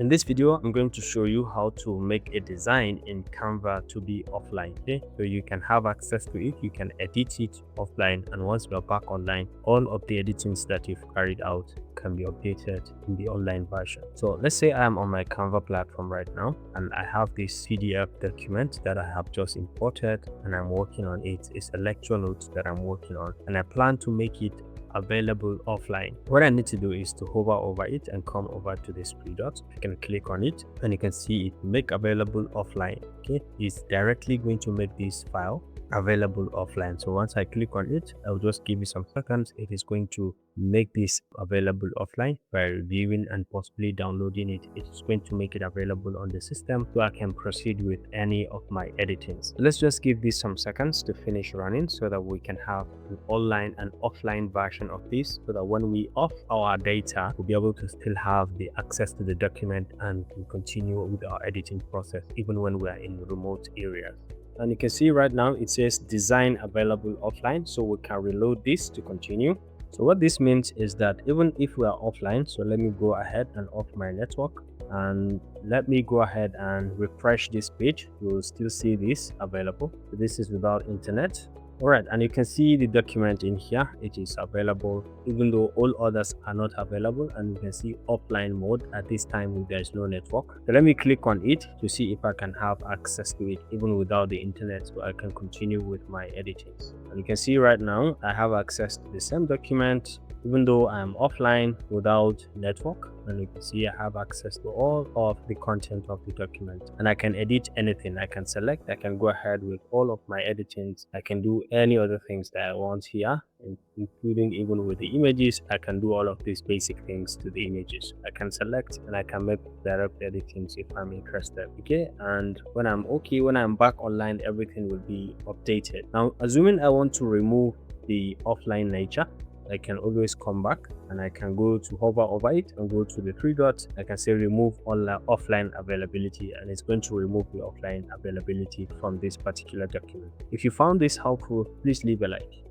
In this video, I'm going to show you how to make a design in Canva to be offline. Okay, so you can have access to it, you can edit it offline, and once you're back online, all of the editings that you've carried out can be updated in the online version. So let's say I am on my Canva platform right now and I have this PDF document that I have just imported and I'm working on it. It's a lecture note that I'm working on and I plan to make it available offline. What I need to do is to hover over it and come over to this three dots. You can click on it and you can see it make available offline. Okay, it's directly going to make this file available offline. So once I click on it, I'll just give it some seconds. It is going to make this available offline by reviewing and possibly downloading it. It's going to make it available on the system so I can proceed with any of my editings. Let's just give this some seconds to finish running so that we can have an online and offline version of this, so that when we off our data, we'll be able to still have the access to the document and we continue with our editing process even when we are in remote areas. And you can see right now it says design available offline, so we can reload this to continue. So what this means is that even if we are offline, so let me go ahead and off my network and let me go ahead and refresh this page. You will still see this available. So this is without internet. All right, and you can see the document in here. It is available even though all others are not available, and you can see offline mode at this time if there is no network. So let me click on it to see if I can have access to it even without the internet, so I can continue with my editing. And you can see right now I have access to the same document even though I'm offline without network, and you can see I have access to all of the content of the document and I can edit anything. I can select, I can go ahead with all of my editings, I can do any other things that I want here, including even with the images. I can do all of these basic things to the images. I can select and I can make direct editings if I'm interested. Okay, and when I'm back online, everything will be updated. Now assuming I want to remove the offline nature, I can always come back and I can go to hover over it and go to the three dots. I can say remove offline availability, and it's going to remove the offline availability from this particular document. If you found this helpful, please leave a like.